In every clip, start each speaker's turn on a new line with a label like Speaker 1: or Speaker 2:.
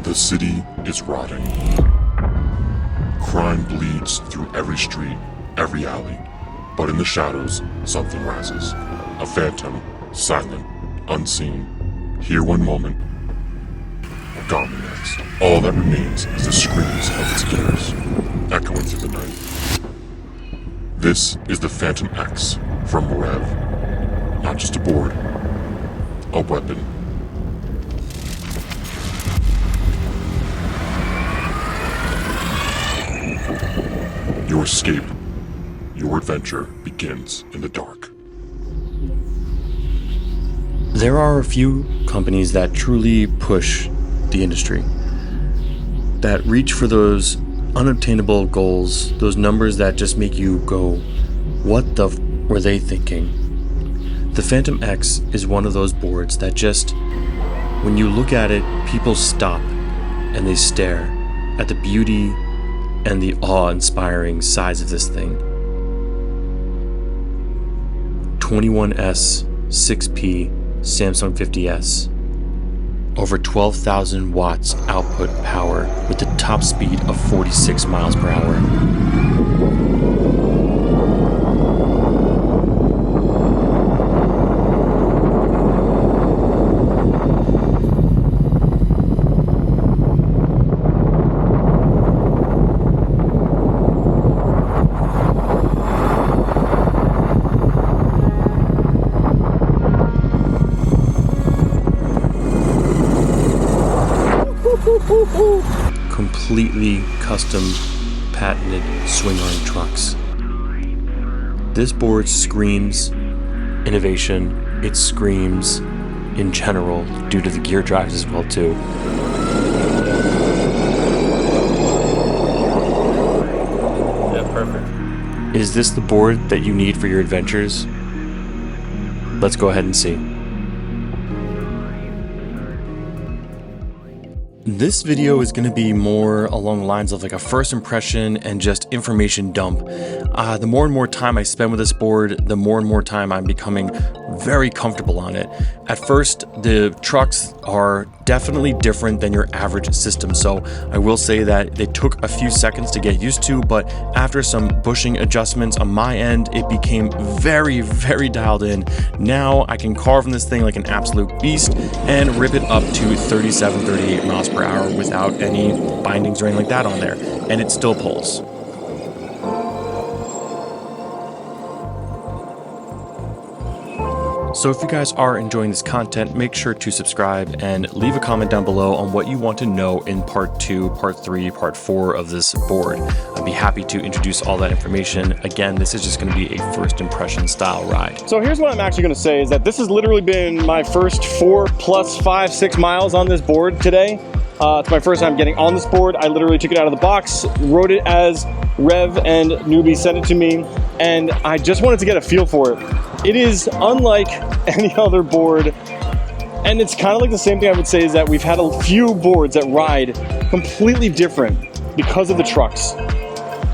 Speaker 1: The city is rotting. Crime bleeds through every street, every alley. But in the shadows, something rises. A phantom, silent, unseen. Here one moment, gone the next. All that remains is the screams of its killers, echoing through the night. This is the Phantom X from Rev. Not just a board, a weapon. Your escape, your adventure begins in the dark.
Speaker 2: There are a few companies that truly push the industry, that reach for those unobtainable goals, those numbers that just make you go, what the were they thinking? The Phantom X is one of those boards that just, when you look at it, people stop and they stare at the beauty and the awe-inspiring size of this thing. 21S 6P Samsung 50S. Over 12,000 watts output power with the top speed of 46 miles per hour. Completely custom patented swing arm trucks. This board screams innovation. It screams in general due to the gear drives as well too.
Speaker 3: Yeah, perfect.
Speaker 2: Is this the board that you need for your adventures? Let's go ahead and see. This video is going to be more along the lines of like a first impression and just information dump. The more and more time I spend with this board, the more and more time I'm becoming very comfortable on it. At first, the trucks are definitely different than your average system, so I will say that they took a few seconds to get used to, but after some bushing adjustments on my end, it became very, very dialed in. Now I can carve on this thing like an absolute beast and rip it up to 37, 38 miles per hour without any bindings or anything like that on there, and it still pulls. So if you guys are enjoying this content, make sure to subscribe and leave a comment down below on what you want to know in part 2, part 3, part 4 of this board. I'd be happy to introduce all that information. Again, this is just going to be a first impression style ride.
Speaker 3: So here's what I'm actually going to say is that this has literally been my first 4 plus 5, 6 miles on this board today. It's my first time getting on this board. I literally took it out of the box, wrote it as Rev and Newbie sent it to me, and I just wanted to get a feel for it. It is unlike any other board, and it's kind of like the same thing I would say is that we've had a few boards that ride completely different because of the trucks.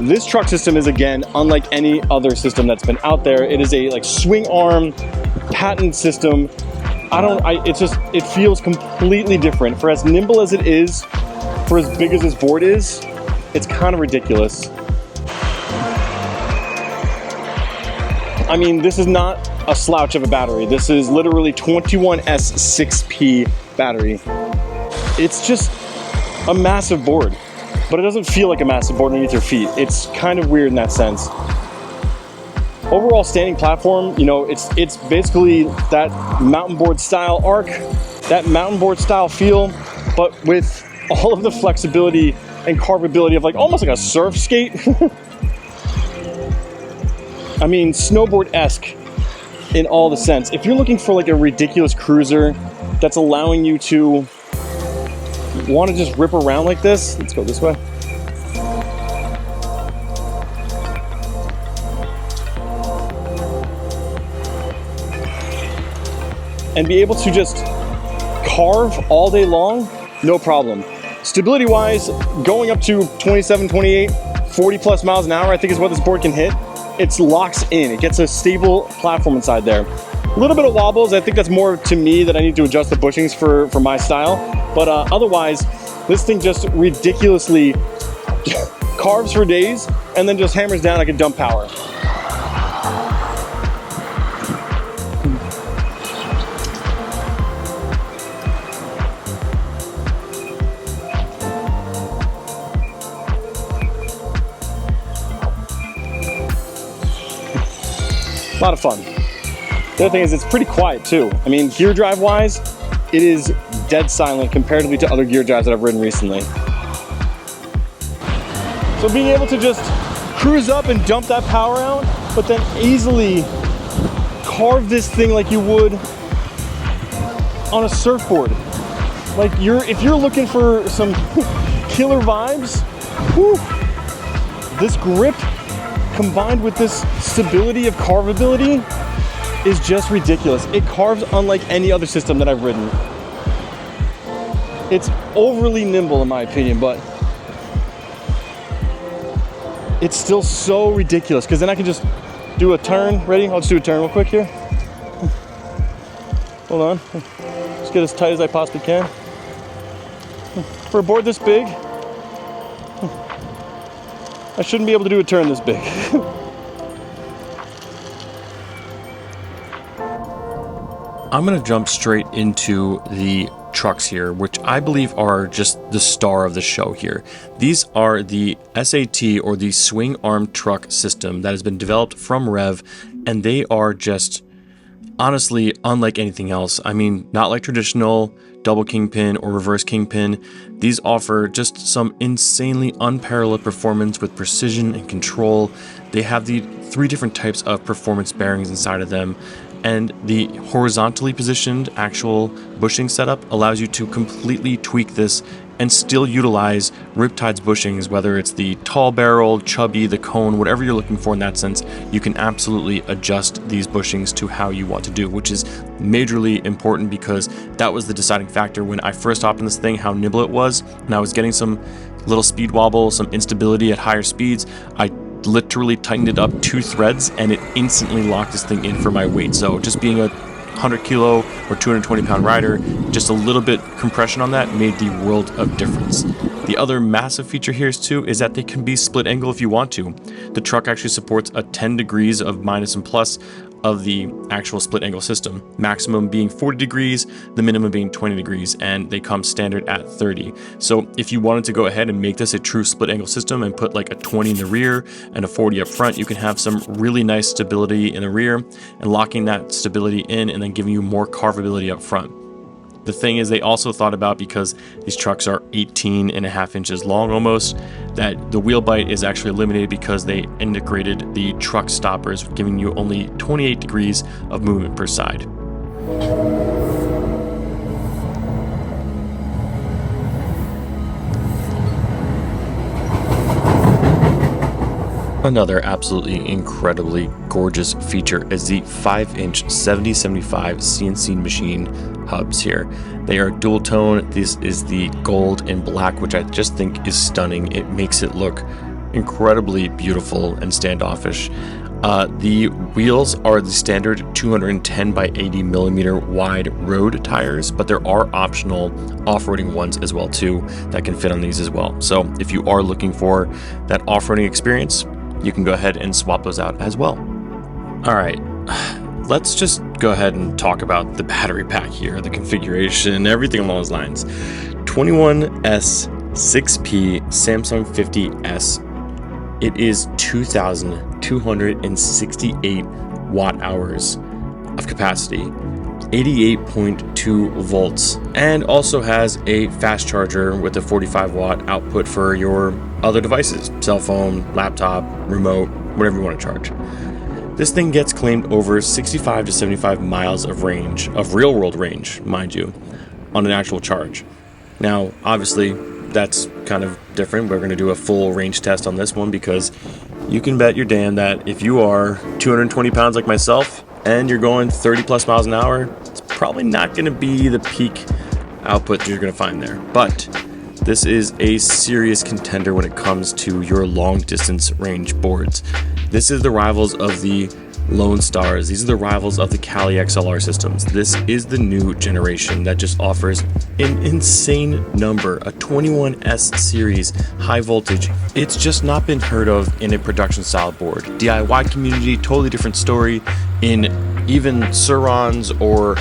Speaker 3: This truck system is, again, unlike any other system that's been out there. It is a like swing arm patent system. It feels completely different. For as nimble as it is, for as big as this board is, it's kind of ridiculous. I mean, this is not a slouch of a battery. This is literally 21S 6P battery. It's just a massive board, but it doesn't feel like a massive board underneath your feet. It's kind of weird in that sense. Overall standing platform, you know, it's basically that mountain board style arc, that mountain board style feel, but with all of the flexibility and carvability of like almost like a surf skate. I mean, snowboard-esque in all the sense. If you're looking for like a ridiculous cruiser that's allowing you to want to just rip around like this, let's go this way. And be able to just carve all day long, no problem. Stability-wise, going up to 27, 28, 40 plus miles an hour, I think is what this board can hit. It locks in. It gets a stable platform inside there. A little bit of wobbles. I think that's more to me that I need to adjust the bushings for my style. But otherwise, this thing just ridiculously carves for days and then just hammers down like a dump power. A lot of fun. The other thing is it's pretty quiet too. I mean, gear drive wise, it is dead silent comparatively to other gear drives that I've ridden recently. So being able to just cruise up and dump that power out, but then easily carve this thing like you would on a surfboard. Like if you're looking for some killer vibes, whew, this grip combined with this stability of carvability is just ridiculous. It carves unlike any other system that I've ridden. It's overly nimble in my opinion, but it's still so ridiculous because then I can just do a turn. Ready? I'll just do a turn real quick here. Hold on. Just get as tight as I possibly can. For a board this big, I shouldn't be able to do a turn this big.
Speaker 2: I'm going to jump straight into the trucks here, which I believe are just the star of the show here. These are the SAT, or the swing arm truck system, that has been developed from Rev, and they are just honestly unlike anything else. I mean, not like traditional double kingpin or reverse kingpin. These offer just some insanely unparalleled performance with precision and control. They have the 3 different types of performance bearings inside of them, and the horizontally positioned actual bushing setup allows you to completely tweak this and still utilize Riptide's bushings, whether it's the tall barrel, chubby, the cone, whatever you're looking for in that sense. You can absolutely adjust these bushings to how you want to do, which is majorly important because that was the deciding factor when I first hopped in this thing, how nimble it was, and I was getting some little speed wobble, some instability at higher speeds. I literally tightened it up 2 threads and it instantly locked this thing in for my weight. So just being a 100 kilo or 220 pound rider, just a little bit compression on that made the world of difference. The other massive feature here too is that they can be split angle if you want to. The truck actually supports a 10 degrees of minus and plus of the actual split angle system, maximum being 40 degrees, the minimum being 20 degrees, and they come standard at 30. So if you wanted to go ahead and make this a true split angle system and put like a 20 in the rear and a 40 up front, you can have some really nice stability in the rear and locking that stability in and then giving you more carvability up front. The thing is, they also thought about, because these trucks are 18.5 inches long almost, that the wheel bite is actually eliminated because they integrated the truck stoppers, giving you only 28 degrees of movement per side. Another absolutely incredibly gorgeous feature is the 5-inch 7075 CNC machine hubs here. They are dual tone. This is the gold and black, which I just think is stunning. It makes it look incredibly beautiful and standoffish. The wheels are the standard 210 by 80 millimeter wide road tires, but there are optional off-roading ones as well too that can fit on these as well. So if you are looking for that off-roading experience, you can go ahead and swap those out as well. All right, let's just go ahead and talk about the battery pack here, the configuration, everything along those lines. 21S 6P Samsung 50S. It is 2,268 watt hours of capacity, 88.2 volts, and also has a fast charger with a 45 watt output for your other devices, cell phone, laptop, remote, whatever you want to charge. This thing gets claimed over 65 to 75 miles of range, of real world range, mind you, on an actual charge. Now, obviously, that's kind of different. We're going to do a full range test on this one because you can bet your damn that if you are 220 pounds like myself and you're going 30 plus miles an hour, it's probably not going to be the peak output that you're going to find there. But this is a serious contender when it comes to your long distance range boards. This is the rivals of the Lone Stars. These are the rivals of the Cali XLR systems. This is the new generation that just offers an insane number, a 21S series high voltage. It's just not been heard of in a production style board. DIY community, totally different story. In even Surons or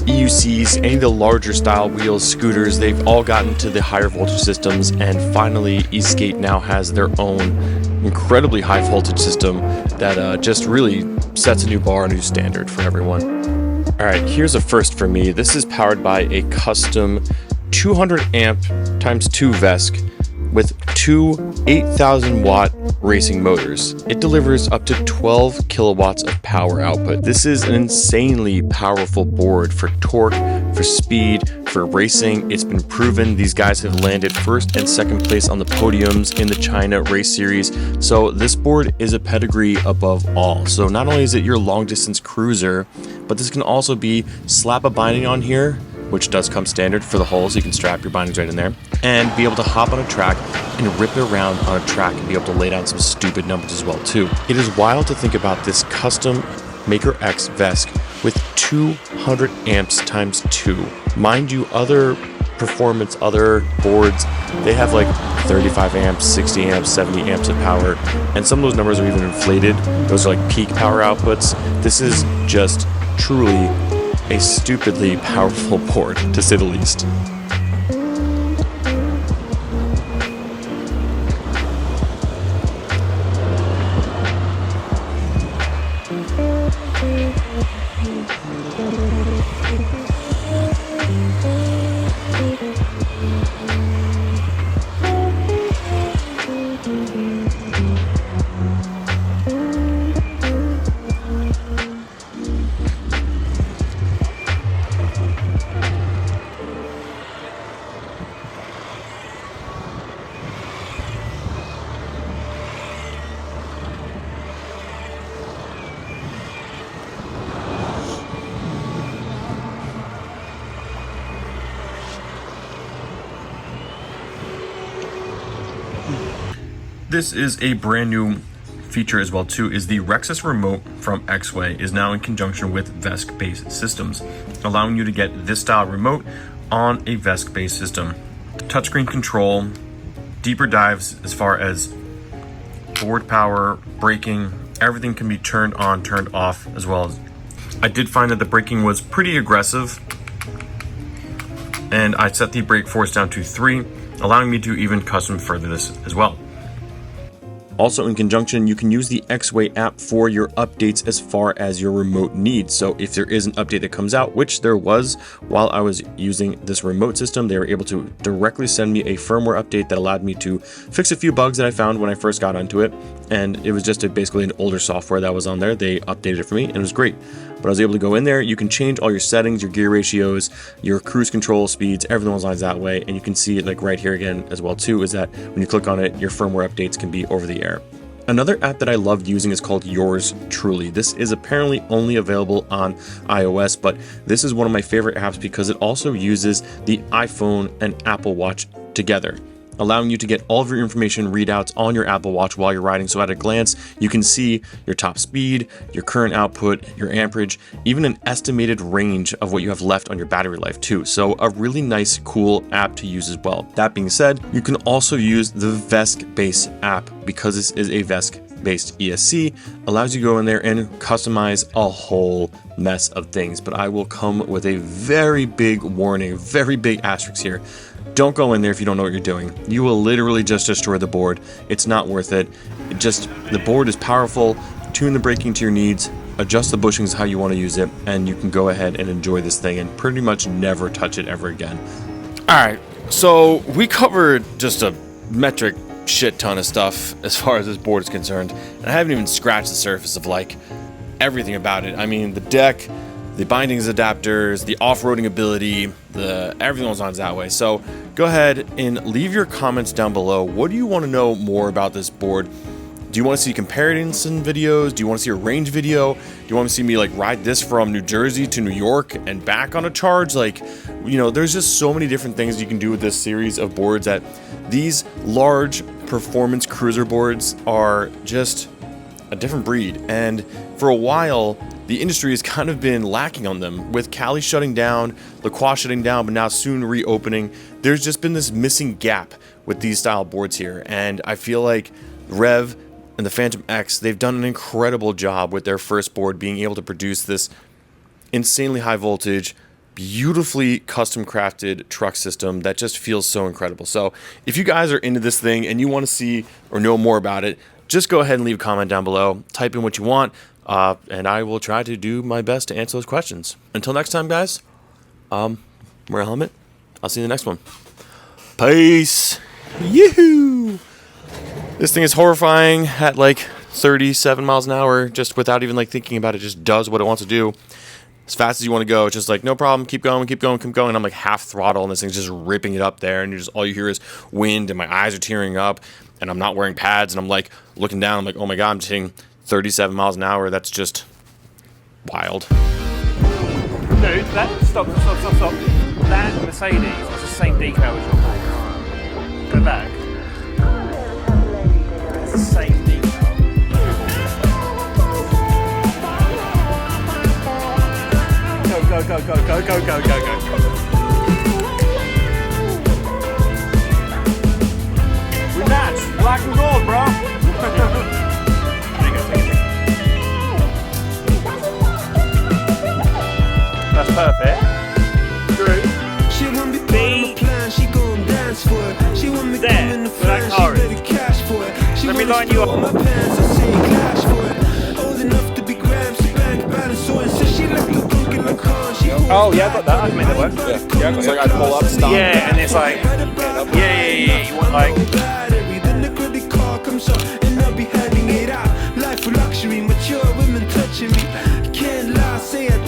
Speaker 2: EUCs, any of the larger style wheels, scooters, they've all gotten to the higher voltage systems, and finally Eastgate now has their own incredibly high voltage system that just really sets a new bar, a new standard for everyone. Alright, here's a first for me. This is powered by a custom 200 amp times 2 VESC with two 8,000 watt racing motors. It delivers up to 12 kilowatts of power output. This is an insanely powerful board for torque, for speed, for racing. It's been proven. These guys have landed first and second place on the podiums in the China race series. So this board is a pedigree above all. So not only is it your long distance cruiser, but this can also be slap a binding on here, which does come standard for the hole, so you can strap your bindings right in there, and be able to hop on a track and rip it around on a track and be able to lay down some stupid numbers as well too. It is wild to think about this custom Maker X VESC with 200 amps times 2. Mind you, other performance, other boards, they have like 35 amps, 60 amps, 70 amps of power, and some of those numbers are even inflated. Those are like peak power outputs. This is just truly a stupidly powerful board, to say the least. This is a brand new feature as well too, is the Rexus remote from X-Way is now in conjunction with VESC based systems, allowing you to get this style remote on a VESC based system. Touchscreen control, deeper dives as far as board power, braking, everything can be turned on, turned off as well. As I did find that the braking was pretty aggressive, and I set the brake force down to 3, allowing me to even custom further this as well. Also in conjunction, you can use the X-Way app for your updates as far as your remote needs. So if there is an update that comes out, which there was while I was using this remote system, they were able to directly send me a firmware update that allowed me to fix a few bugs that I found when I first got onto it. And it was just basically an older software that was on there. They updated it for me and it was great. But I was able to go in there, you can change all your settings, your gear ratios, your cruise control speeds, everything was that way. And you can see it like right here again as well too, is that when you click on it, your firmware updates can be over the air. Another app that I love using is called Yours Truly. This is apparently only available on iOS, but this is one of my favorite apps because it also uses the iPhone and Apple Watch together, allowing you to get all of your information readouts on your Apple Watch while you're riding. So at a glance, you can see your top speed, your current output, your amperage, even an estimated range of what you have left on your battery life too. So a really nice, cool app to use as well. That being said, you can also use the VESC base app because this is a VESC based ESC, allows you to go in there and customize a whole mess of things. But I will come with a very big warning, very big asterisk here. Don't go in there if you don't know what you're doing. You will literally just destroy the board. It's not worth it. The board is powerful. Tune the braking to your needs, adjust the bushings how you want to use it, and you can go ahead and enjoy this thing and pretty much never touch it ever again. Alright, so we covered just a metric shit ton of stuff as far as this board is concerned, and I haven't even scratched the surface of like everything about it. I mean, the deck, the bindings adapters, the off-roading ability, everything was on that way. So go ahead and leave your comments down below. What do you want to know more about this board? Do you want to see comparison videos? Do you want to see a range video? Do you want to see me like ride this from New Jersey to New York and back on a charge? Like, you know, there's just so many different things you can do with this series of boards. That these large performance cruiser boards are just a different breed. And for a while, the industry has kind of been lacking on them. With Cali shutting down, LaCroix shutting down, but now soon reopening, there's just been this missing gap with these style boards here. And I feel like Rev and the Phantom X, they've done an incredible job with their first board being able to produce this insanely high voltage, beautifully custom crafted truck system that just feels so incredible. So if you guys are into this thing and you want to see or know more about it, just go ahead and leave a comment down below, type in what you want, and I will try to do my best to answer those questions. Until next time, guys, wear a helmet. I'll see you in the next one. Peace. Yoo-hoo! This thing is horrifying at like 37 miles an hour, just without even like thinking about it, just does what it wants to do. As fast as you want to go, it's just like, no problem, keep going, keep going, keep going. I'm like half throttle, and this thing's just ripping it up there, and all you hear is wind, and my eyes are tearing up, and I'm not wearing pads, and I'm like looking down, I'm like, oh my god, I'm just hitting 37 miles an hour. That's just wild.
Speaker 4: Dude, stop. That Mercedes has the same decal as your car. Go back. It's the same decal. Go. We match, black and gold, bro. That's perfect. Great.
Speaker 5: She want me on the plan, she gon' dance for it. She want me
Speaker 4: There,
Speaker 5: in the
Speaker 4: where that
Speaker 5: front,
Speaker 4: car
Speaker 5: she
Speaker 4: is.
Speaker 5: better cash for it. She
Speaker 4: Let me
Speaker 5: want
Speaker 4: line you
Speaker 5: on
Speaker 4: up.
Speaker 5: my pants, I say cash for it. Old enough to be grams, she bank balance on it. So she like a cook in the car. She
Speaker 4: Oh yeah, I got that. I can make that work.
Speaker 3: Yeah, it's like I pull up, stop.
Speaker 4: Yeah, and it's like, yeah. You want like,
Speaker 5: then the credit card comes up and I'll be handing it out. Life for luxury, mature women touching me. Can't lie, say I